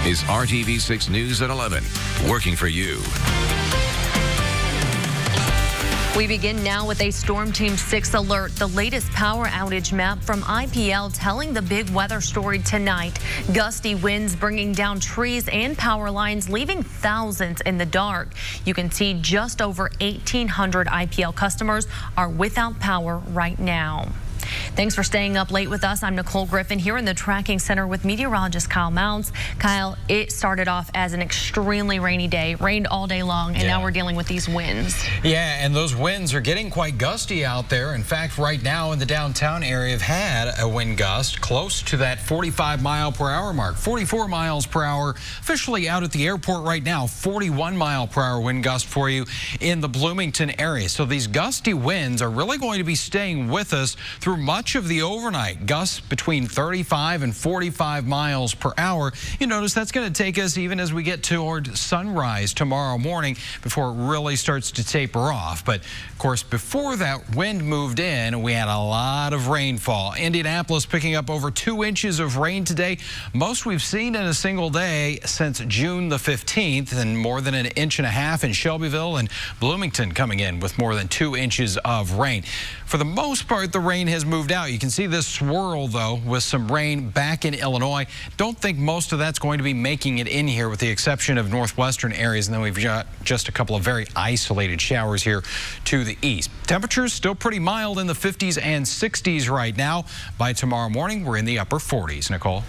is RTV6 News at 11, working for you. We begin now with a Storm Team 6 alert, the latest power outage map from IPL telling the big weather story tonight. Gusty winds bringing down trees and power lines, leaving thousands in the dark. You can see just over 1,800 IPL customers are without power right now. Thanks for staying up late with us. I'm Nicole Griffin here in the tracking center with meteorologist Kyle Mounts. Kyle, it started off as an extremely rainy day, rained all day long, and now we're dealing with these winds. Yeah, and those winds are getting quite gusty out there. In fact, right now in the downtown area, have had a wind gust close to that 45-mile-per-hour mark, 44 miles per hour. Officially out at the airport right now, 41-mile-per-hour wind gust for you in the Bloomington area. So these gusty winds are really going to be staying with us through much of the overnight. Gusts between 35 and 45 miles per hour. You notice that's going to take us even as we get toward sunrise tomorrow morning before it really starts to taper off. But of course, before that wind moved in, we had a lot of rainfall. Indianapolis picking up over 2 inches of rain today, most we've seen in a single day since June the 15th, and more than 1.5 inches in Shelbyville, and Bloomington coming in with more than 2 inches of rain. For the most part, the rain has moved out. You can see this swirl, though, with some rain back in Illinois. Don't think most of that's going to be making it in here, with the exception of northwestern areas, and then we've got just a couple of very isolated showers here to the east. Temperatures still pretty mild in the 50s and 60s right now. By tomorrow morning, we're in the upper 40s. Nicole?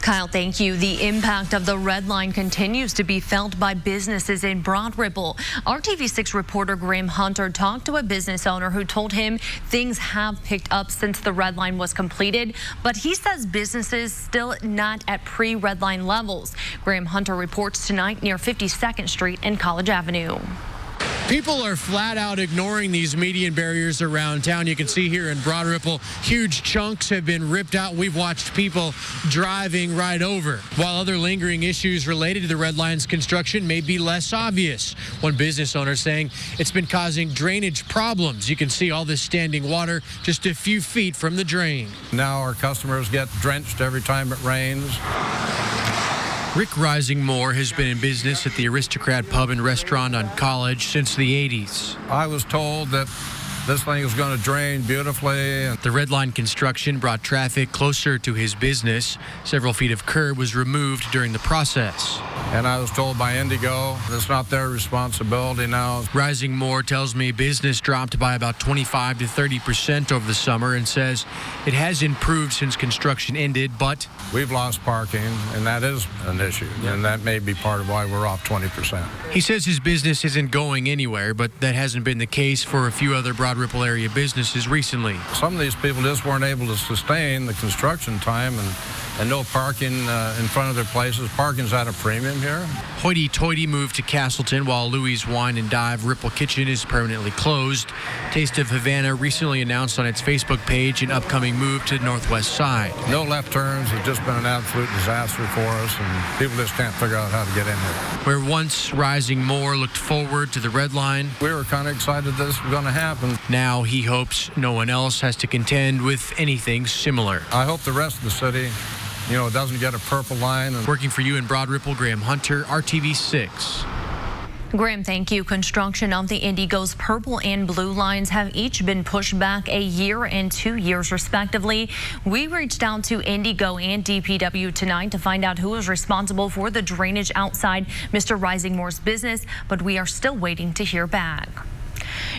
Kyle, thank you. The impact of the red line continues to be felt by businesses in Broad Ripple. RTV6 reporter Graham Hunter talked to a business owner who told him things have picked up since the red line was completed, but he says businesses still not at pre-red line levels. Graham Hunter reports tonight near 52nd Street and College Avenue. People are flat out ignoring these median barriers around town. You can see here in Broad Ripple, huge chunks have been ripped out. We've watched people driving right over, while other lingering issues related to the red line's construction may be less obvious. One business owner saying it's been causing drainage problems. You can see all this standing water just a few feet from the drain. Now our customers get drenched every time it rains. Rick Risingmore has been in business at the Aristocrat Pub and Restaurant on College since the 80s. I was told that this thing is going to drain beautifully. The red line construction brought traffic closer to his business. Several feet of curb was removed during the process. And I was told by Indigo it's not their responsibility now. Risingmore tells me business dropped by about 25 to 30% over the summer and says it has improved since construction ended, but we've lost parking, and that is an issue, and that may be part of why we're off 20%. He says his business isn't going anywhere, but that hasn't been the case for a few other Broad Ripple area businesses recently. Some of these people just weren't able to sustain the construction time, and no parking in front of their places. Parking's at a premium here. Hoity-toity moved to Castleton, while Louis' Wine and Dive Ripple Kitchen is permanently closed. Taste of Havana recently announced on its Facebook page an upcoming move to the northwest side. No left turns have just been an absolute disaster for us, and people just can't figure out how to get in here. Where once Risingmore looked forward to the red line, we were kind of excited this was going to happen. Now he hopes no one else has to contend with anything similar. I hope the rest of the city, doesn't get a purple line. Working for you in Broad Ripple, Graham Hunter, RTV6. Graham, thank you. Construction of the Indigo's purple and blue lines have each been pushed back a year and 2 years, respectively. We reached out to Indigo and DPW tonight to find out who is responsible for the drainage outside Mr. Risingmore's business, but we are still waiting to hear back.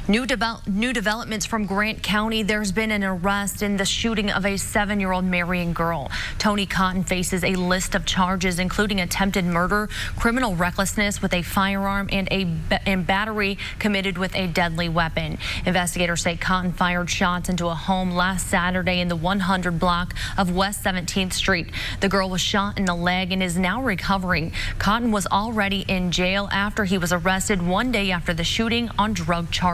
New developments from Grant County. There's been an arrest in the shooting of a 7-year-old Marion girl. Tony Cotton faces a list of charges, including attempted murder, criminal recklessness with a firearm, and battery committed with a deadly weapon. Investigators say Cotton fired shots into a home last Saturday in the 100 block of West 17th Street. The girl was shot in the leg and is now recovering. Cotton was already in jail after he was arrested 1 day after the shooting on drug charges.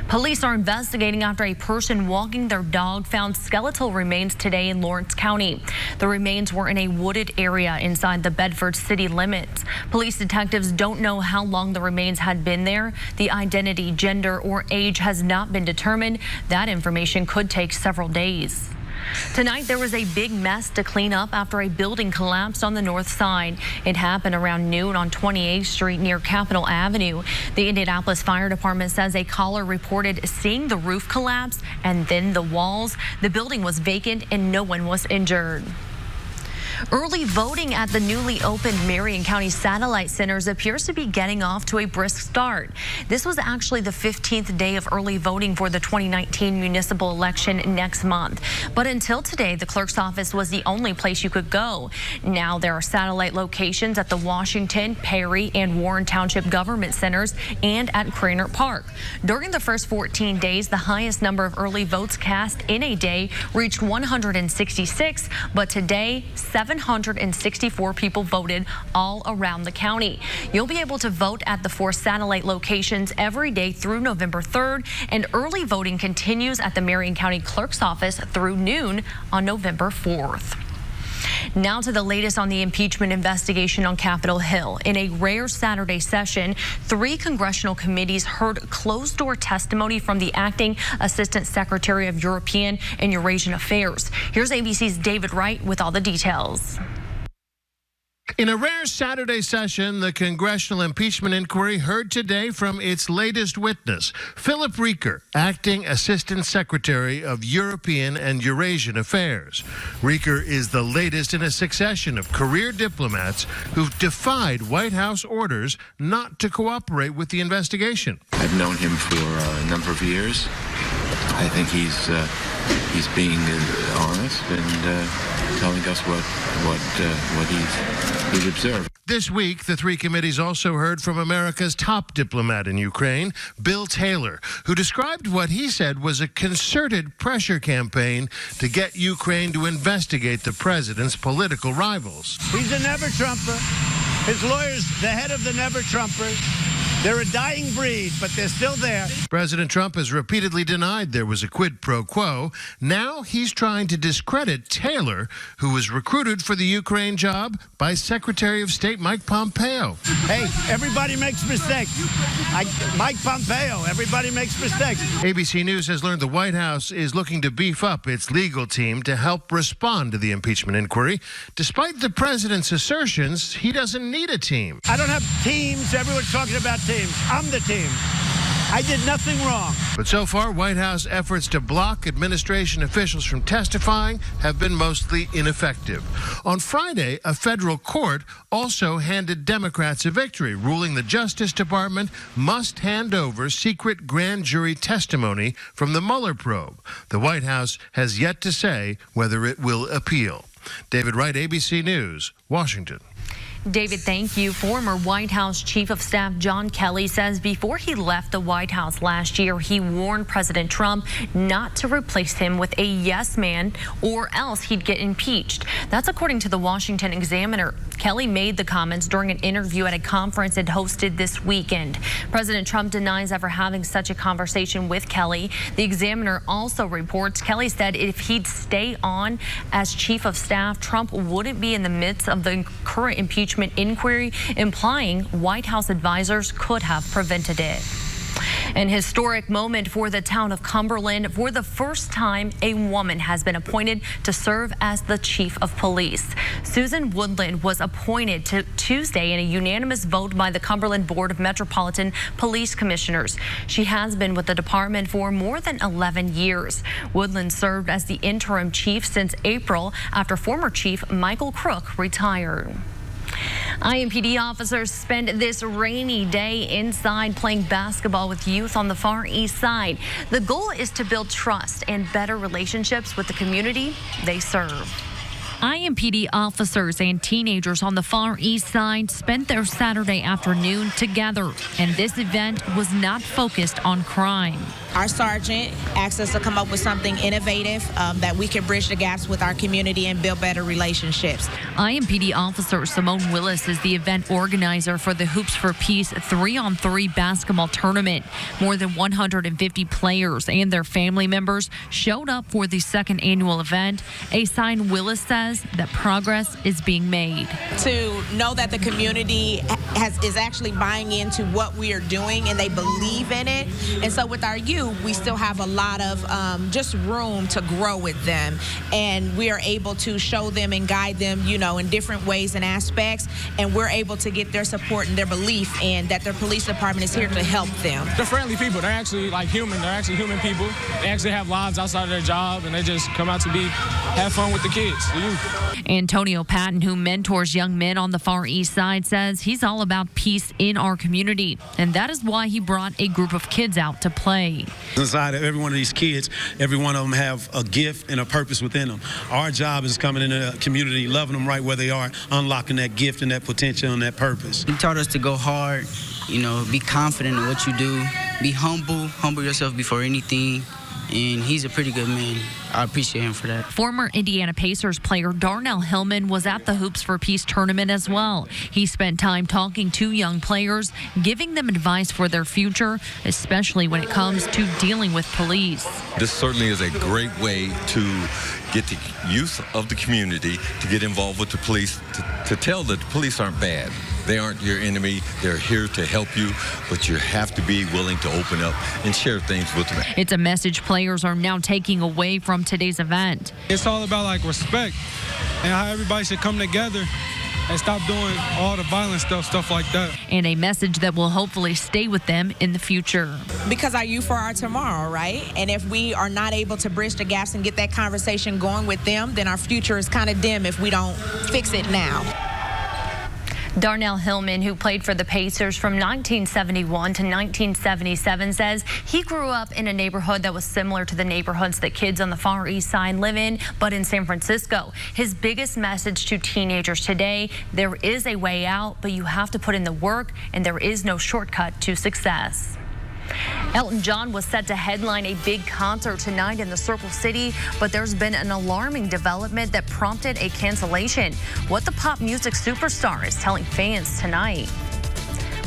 Police are investigating after a person walking their dog found skeletal remains today in Lawrence County. The remains were in a wooded area inside the Bedford city limits. Police detectives don't know how long the remains had been there. The identity, gender, or age has not been determined. That information could take several days. Tonight, there was a big mess to clean up after a building collapsed on the north side. It happened around noon on 28th Street near Capitol Avenue. The Indianapolis Fire Department says a caller reported seeing the roof collapse and then the walls. The building was vacant and no one was injured. Early voting at the newly opened Marion County Satellite Centers appears to be getting off to a brisk start. This was actually the 15th day of early voting for the 2019 municipal election next month. But until today, the clerk's office was the only place you could go. Now there are satellite locations at the Washington, Perry, and Warren Township government centers and at Cranert Park. During the first 14 days, the highest number of early votes cast in a day reached 166, but today, 764 people voted all around the county. You'll be able to vote at the 4 satellite locations every day through November 3rd, and early voting continues at the Marion County Clerk's Office through noon on November 4th. Now to the latest on the impeachment investigation on Capitol Hill. In a rare Saturday session, 3 congressional committees heard closed-door testimony from the acting Assistant Secretary of European and Eurasian Affairs. Here's ABC's David Wright with all the details. In a rare Saturday session, the congressional impeachment inquiry heard today from its latest witness, Philip Rieker, acting Assistant Secretary of European and Eurasian Affairs. Rieker is the latest in a succession of career diplomats who've defied White House orders not to cooperate with the investigation. I've known him for a number of years. I think he's being honest and telling us what he's observed. This week, the 3 committees also heard from America's top diplomat in Ukraine, Bill Taylor, who described what he said was a concerted pressure campaign to get Ukraine to investigate the president's political rivals. He's a never-Trumper. His lawyers, the head of the never-Trumpers. They're a dying breed, but they're still there. President Trump has repeatedly denied there was a quid pro quo. Now he's trying to discredit Taylor, who was recruited for the Ukraine job by Secretary of State Mike Pompeo. Hey, everybody makes mistakes. Mike Pompeo, everybody makes mistakes. ABC News has learned the White House is looking to beef up its legal team to help respond to the impeachment inquiry. Despite the president's assertions, he doesn't need a team. I don't have teams. Everyone's talking about teams. I'm the team. I did nothing wrong. But so far, White House efforts to block administration officials from testifying have been mostly ineffective. On Friday, a federal court also handed Democrats a victory, ruling the Justice Department must hand over secret grand jury testimony from the Mueller probe. The White House has yet to say whether it will appeal. David Wright, ABC News, Washington. David, thank you. Former White House Chief of Staff John Kelly says before he left the White House last year, he warned President Trump not to replace him with a yes man or else he'd get impeached. That's according to the Washington Examiner. Kelly made the comments during an interview at a conference it hosted this weekend. President Trump denies ever having such a conversation with Kelly. The Examiner also reports Kelly said if he'd stay on as Chief of Staff, Trump wouldn't be in the midst of the current impeachment inquiry, implying White House advisors could have prevented it. An historic moment for the town of Cumberland. For the first time, a woman has been appointed to serve as the chief of police. Susan Woodland was appointed to Tuesday in a unanimous vote by the Cumberland Board of Metropolitan Police Commissioners. She has been with the department for more than 11 years. Woodland served as the interim chief since April after former chief Michael Crook retired. IMPD officers spent this rainy day inside playing basketball with youth on the Far East Side. The goal is to build trust and better relationships with the community they serve. IMPD officers and teenagers on the Far East Side spent their Saturday afternoon together, and this event was not focused on crime. Our sergeant asked us to come up with something innovative that we can bridge the gaps with our community and build better relationships. IMPD officer Simone Willis is the event organizer for the Hoops for Peace 3-on-3 basketball tournament. More than 150 players and their family members showed up for the second annual event, a sign Willis says that progress is being made. To know that the community is actually buying into what we are doing and they believe in it. And so with our youth, few, we still have a lot of just room to grow with them. And we are able to show them and guide them, you know, in different ways and aspects. And we're able to get their support and their belief in that their police department is here to help them. They're friendly people. They're actually like human. They're actually human people. They actually have lives outside of their job, and they just come out to have fun with the kids, the youth. Antonio Patton, who mentors young men on the Far East Side, says he's all about peace in our community, and that is why he brought a group of kids out to play. Inside of every one of these kids, every one of them have a gift and a purpose within them. Our job is coming in the community, loving them right where they are, unlocking that gift and that potential and that purpose. He taught us to go hard, you know, be confident in what you do, be humble yourself before anything. And he's a pretty good man. I appreciate him for that. Former Indiana Pacers player Darnell Hillman was at the Hoops for Peace tournament as well. He spent time talking to young players, giving them advice for their future, especially when it comes to dealing with police. This certainly is a great way to get the youth of the community to get involved with the police, to tell that the police aren't bad. They aren't your enemy. They're here to help you, but you have to be willing to open up and share things with them. It's a message players are now taking away from today's event. It's all about like respect and how everybody should come together and stop doing all the violent stuff like that. And a message that will hopefully stay with them in the future. Because our youth are our tomorrow, right? And if we are not able to bridge the gaps and get that conversation going with them, then our future is kind of dim if we don't fix it now. Darnell Hillman, who played for the Pacers from 1971 to 1977, says he grew up in a neighborhood that was similar to the neighborhoods that kids on the Far East Side live in, but in San Francisco. His biggest message to teenagers today: there is a way out, but you have to put in the work, and there is no shortcut to success. Elton John was set to headline a big concert tonight in the Circle City, but there's been an alarming development that prompted a cancellation. What the pop music superstar is telling fans tonight.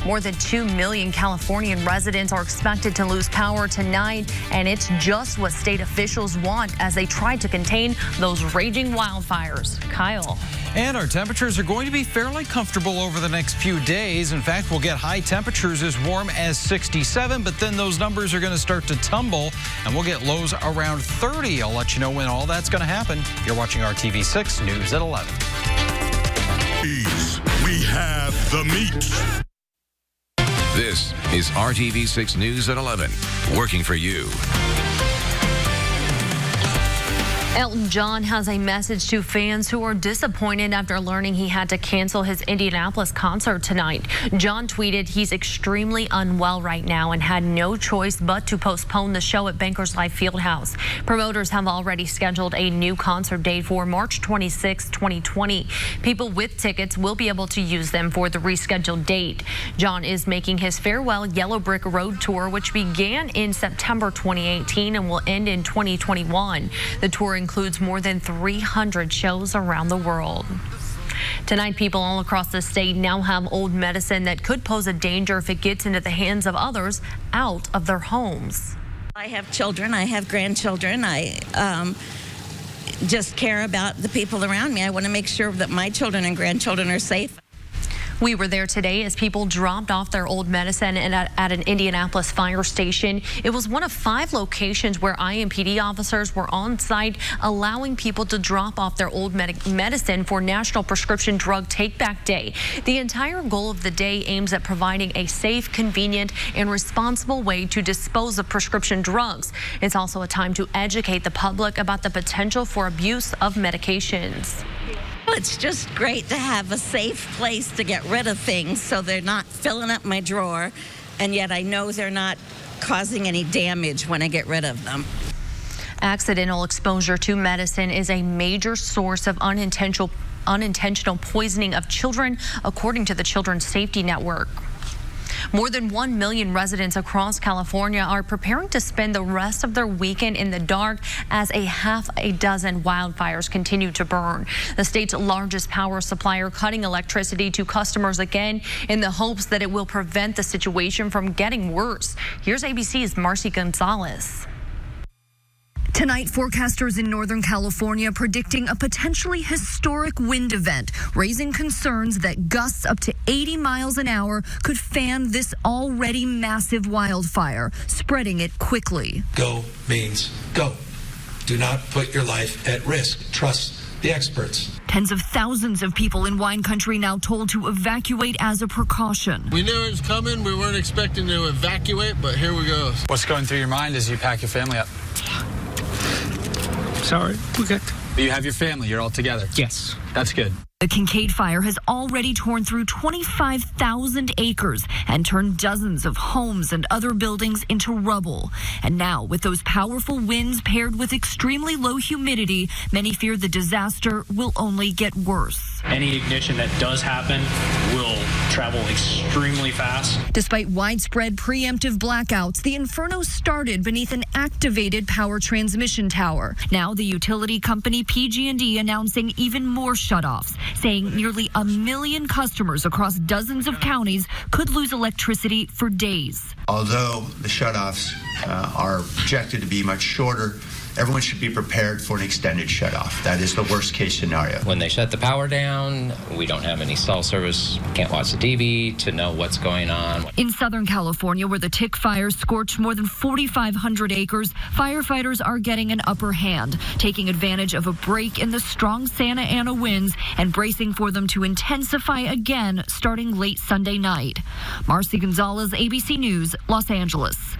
More than 2 million Californian residents are expected to lose power tonight, and it's just what state officials want as they try to contain those raging wildfires. Kyle. And our temperatures are going to be fairly comfortable over the next few days. In fact, we'll get high temperatures as warm as 67, but then those numbers are going to start to tumble, and we'll get lows around 30. I'll let you know when all that's going to happen. You're watching RTV6 News at 11. We have the meat. This is RTV6 News at 11, working for you. Elton John has a message to fans who are disappointed after learning he had to cancel his Indianapolis concert tonight. John tweeted he's extremely unwell right now and had no choice but to postpone the show at Bankers Life Fieldhouse. Promoters have already scheduled a new concert date for March 26, 2020. People with tickets will be able to use them for the rescheduled date. John is making his farewell Yellow Brick Road tour, which began in September 2018 and will end in 2021. The tour includes more than 300 shows around the world. Tonight, people all across the state now have old medicine that could pose a danger if it gets into the hands of others out of their homes. I have children. I have grandchildren. I just care about the people around me. I want to make sure that my children and grandchildren are safe. We were there today as people dropped off their old medicine and at an Indianapolis fire station. It was one of 5 locations where IMPD officers were on site, allowing people to drop off their old medicine for National Prescription Drug Take-Back Day. The entire goal of the day aims at providing a safe, convenient, and responsible way to dispose of prescription drugs. It's also a time to educate the public about the potential for abuse of medications. It's just great to have a safe place to get rid of things so they're not filling up my drawer, and yet I know they're not causing any damage when I get rid of them. Accidental exposure to medicine is a major source of unintentional poisoning of children, according to the Children's Safety Network. More than 1 million residents across California are preparing to spend the rest of their weekend in the dark as a half a dozen wildfires continue to burn. The state's largest power supplier cutting electricity to customers again in the hopes that it will prevent the situation from getting worse. Here's ABC's Marcy Gonzalez. Tonight, forecasters in Northern California predicting a potentially historic wind event, raising concerns that gusts up to 80 miles an hour could fan this already massive wildfire, spreading it quickly. Go means go. Do not put your life at risk. Trust the experts. Tens of thousands of people in wine country now told to evacuate as a precaution. We knew it was coming. We weren't expecting to evacuate, but here we go. What's going through your mind as you pack your family up? Sorry, we got. But you have your family. You're all together. Yes. That's good. The Kincaid fire has already torn through 25,000 acres and turned dozens of homes and other buildings into rubble. And now, with those powerful winds paired with extremely low humidity, many fear the disaster will only get worse. Any ignition that does happen will travel extremely fast. Despite widespread preemptive blackouts, the inferno started beneath an activated power transmission tower. Now, the utility company PG&E announcing even more shutoffs, saying nearly 1 million customers across dozens of counties could lose electricity for days. Although the shutoffs are projected to be much shorter, everyone should be prepared for an extended shutoff. That is the worst case scenario. When they shut the power down, we don't have any cell service, can't watch the TV to know what's going on. In Southern California, where the tick fires scorched more than 4,500 acres, firefighters are getting an upper hand, taking advantage of a break in the strong Santa Ana winds and bracing for them to intensify again starting late Sunday night. Marcy Gonzalez, ABC News, Los Angeles.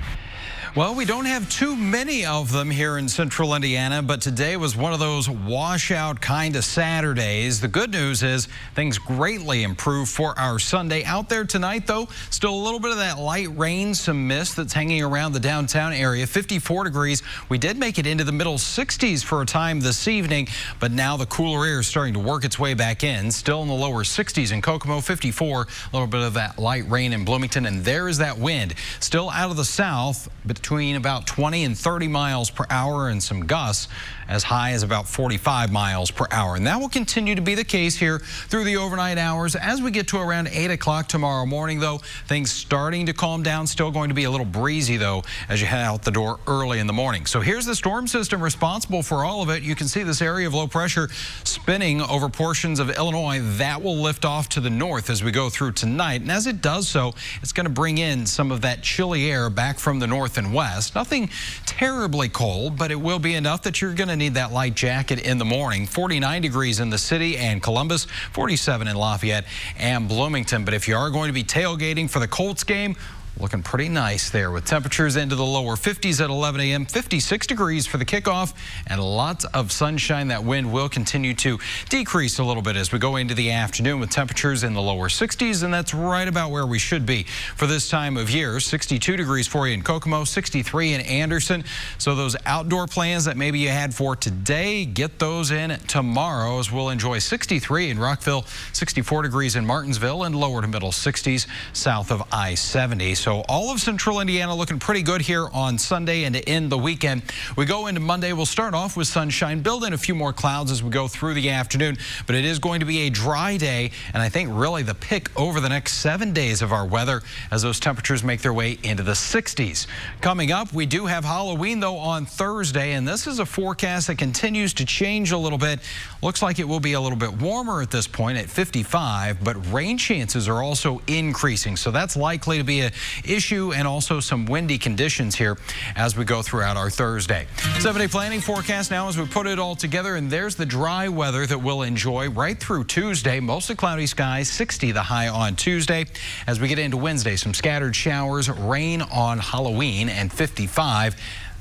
Well, we don't have too many of them here in central Indiana, but today was one of those washout kind of Saturdays. The good news is things greatly improved for our Sunday. Out there tonight, though, still a little bit of that light rain, some mist that's hanging around the downtown area. 54 degrees. We did make it into the middle 60s for a time this evening, but now the cooler air is starting to work its way back in. Still in the lower 60s in Kokomo, 54. A little bit of that light rain in Bloomington, and there is that wind. Still out of the south, between about 20 and 30 miles per hour and some gusts as high as about 45 miles per hour. And that will continue to be the case here through the overnight hours. As we get to around 8 o'clock tomorrow morning, though, things starting to calm down. Still going to be a little breezy, though, as you head out the door early in the morning. So here's the storm system responsible for all of it. You can see this area of low pressure spinning over portions of Illinois. That will lift off to the north as we go through tonight. And as it does so, it's going to bring in some of that chilly air back from the north and west. Nothing terribly cold, but it will be enough that you're going to need that light jacket in the morning. 49 degrees in the city and Columbus, 47 in Lafayette and Bloomington. But if you are going to be tailgating for the Colts game, looking pretty nice there with temperatures into the lower 50s at 11 a.m., 56 degrees for the kickoff, and lots of sunshine. That wind will continue to decrease a little bit as we go into the afternoon with temperatures in the lower 60s, and that's right about where we should be for this time of year. 62 degrees for you in Kokomo, 63 in Anderson. So those outdoor plans that maybe you had for today, get those in tomorrow as we'll enjoy 63 in Rockville, 64 degrees in Martinsville, and lower to middle 60s south of I-70. So all of central Indiana looking pretty good here on Sunday and to end the weekend. We go into Monday. We'll start off with sunshine, build in a few more clouds as we go through the afternoon, but it is going to be a dry day, and I think really the pick over the next 7 days of our weather as those temperatures make their way into the 60s. Coming up, we do have Halloween, though, on Thursday, and this is a forecast that continues to change a little bit. Looks like it will be a little bit warmer at this point at 55, but rain chances are also increasing, so that's likely to be an issue, and also some windy conditions here as we go throughout our Thursday. 7-day planning forecast now as we put it all together, and there's the dry weather that we'll enjoy right through Tuesday. Mostly cloudy skies, 60 the high on Tuesday. As we get into Wednesday, some scattered showers, rain on Halloween, and 55.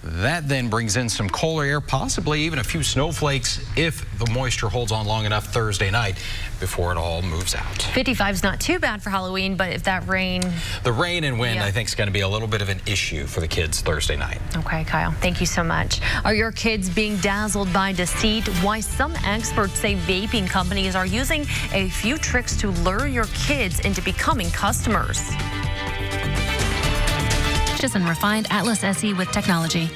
That then brings in some colder air, possibly even a few snowflakes if the moisture holds on long enough Thursday night before it all moves out. 55 is not too bad for Halloween, but if that rain... The rain and wind, I think, is going to be a little bit of an issue for the kids Thursday night. Okay, Kyle, thank you so much. Are your kids being dazzled by deceit? Why some experts say vaping companies are using a few tricks to lure your kids into becoming customers. And refined Atlas SE with technology.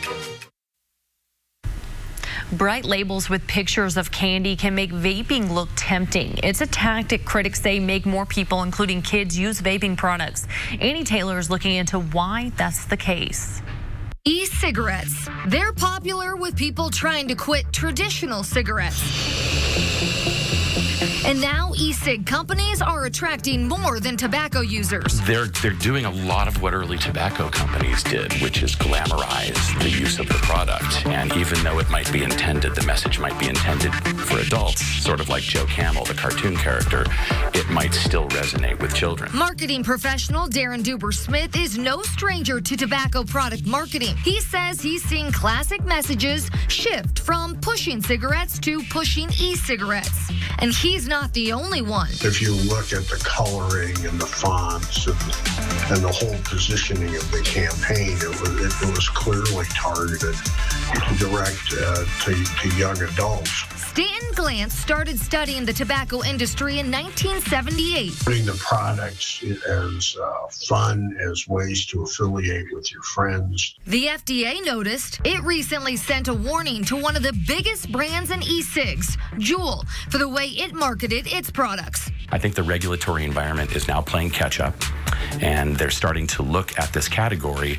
Bright labels with pictures of candy can make vaping look tempting. It's a tactic critics say make more people, including kids, use vaping products. Annie Taylor is looking into why that's the case. E-cigarettes. They're popular with people trying to quit traditional cigarettes. And now e-cig companies are attracting more than tobacco users. They're doing a lot of what early tobacco companies did, which is glamorize the use of the product. And even though it might be intended, the message might be intended for adults, sort of like Joe Camel, the cartoon character, it might still resonate with children. Marketing professional Darren Duber-Smith is no stranger to tobacco product marketing. He says he's seen classic messages shift from pushing cigarettes to pushing e-cigarettes. And he's not the only one. If you look at the coloring and the fonts and the whole positioning of the campaign, it was clearly targeted direct to young adults. Stanton Glantz started studying the tobacco industry in 1978. Putting the products as fun, as ways to affiliate with your friends. The FDA noticed it recently sent a warning to one of the biggest brands in e-cigs, Juul, for the way it marketed its products. I think the regulatory environment is now playing catch up, and they're starting to look at this category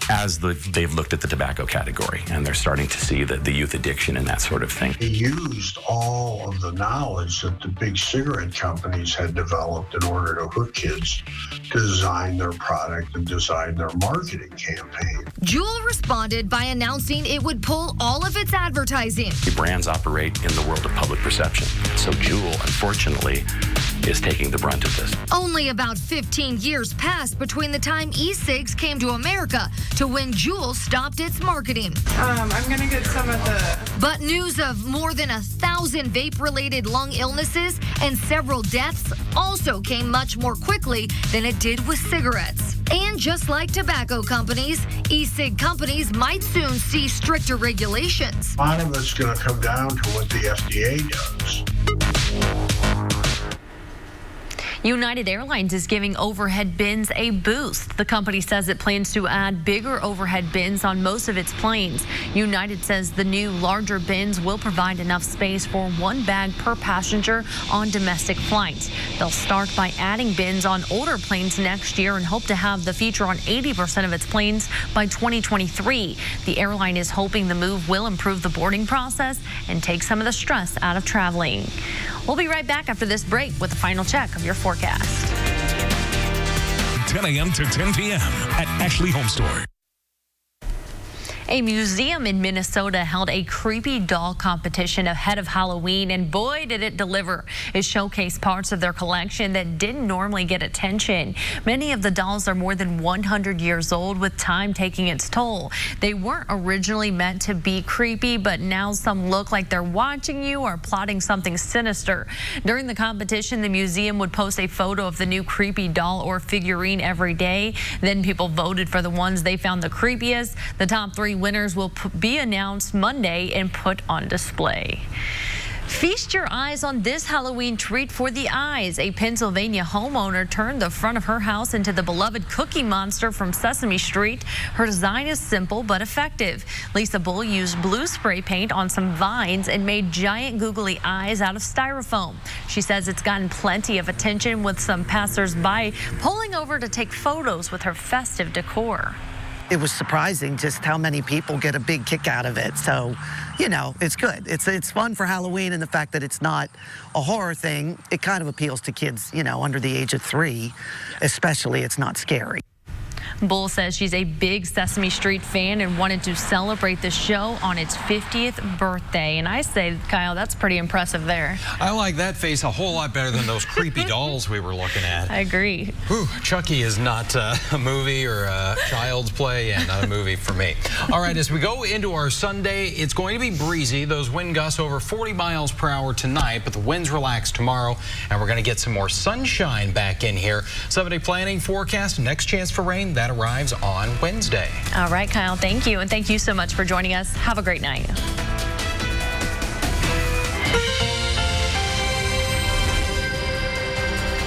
as they've looked at the tobacco category, and they're starting to see the youth addiction and that sort of thing. They used all of the knowledge that the big cigarette companies had developed in order to hook kids to design their product and design their marketing campaign. Juul responded by announcing it would pull all of its advertising. The brands operate in the world of public perception, so Juul, unfortunately, is taking the brunt of this. Only about 15 years passed between the time e-cigs came to America to when Juul stopped its marketing. I'm gonna get some of the... But news of more than 1,000 vape-related lung illnesses and several deaths also came much more quickly than it did with cigarettes. And just like tobacco companies, e-cig companies might soon see stricter regulations. A lot of it's going to come down to what the FDA does. United Airlines is giving overhead bins a boost. The company says it plans to add bigger overhead bins on most of its planes. United says the new larger bins will provide enough space for one bag per passenger on domestic flights. They'll start by adding bins on older planes next year and hope to have the feature on 80% of its planes by 2023. The airline is hoping the move will improve the boarding process and take some of the stress out of traveling. We'll be right back after this break with a final check of your forecast. 10 a.m. to 10 p.m. at Ashley Home Store. A museum in Minnesota held a creepy doll competition ahead of Halloween, and boy, did it deliver. It showcased parts of their collection that didn't normally get attention. Many of the dolls are more than 100 years old, with time taking its toll. They weren't originally meant to be creepy, but now some look like they're watching you or plotting something sinister. During the competition, the museum would post a photo of the new creepy doll or figurine every day. Then people voted for the ones they found the creepiest. The top 3 winners will be announced Monday and put on display. Feast your eyes on this Halloween treat for the eyes. A Pennsylvania homeowner turned the front of her house into the beloved Cookie Monster from Sesame Street. Her design is simple but effective. Lisa Bull used blue spray paint on some vines and made giant googly eyes out of styrofoam. She says it's gotten plenty of attention, with some passers-by pulling over to take photos with her festive decor. It was surprising just how many people get a big kick out of it. So, you know, it's good. It's fun for Halloween, and the fact that it's not a horror thing, it kind of appeals to kids, you know, under the age of 3, especially. It's not scary. Bull says she's a big Sesame Street fan and wanted to celebrate the show on its 50th birthday. And I say, Kyle, that's pretty impressive there. I like that face a whole lot better than those creepy dolls we were looking at. I agree. Whew, Chucky is not a movie or a child's play, and not a movie for me. All right, as we go into our Sunday, it's going to be breezy. Those wind gusts over 40 miles per hour tonight, but the winds relax tomorrow, and we're going to get some more sunshine back in here. 7-day planning forecast, next chance for rain, that arrives on Wednesday. All right, Kyle, thank you. And thank you so much for joining us. Have a great night.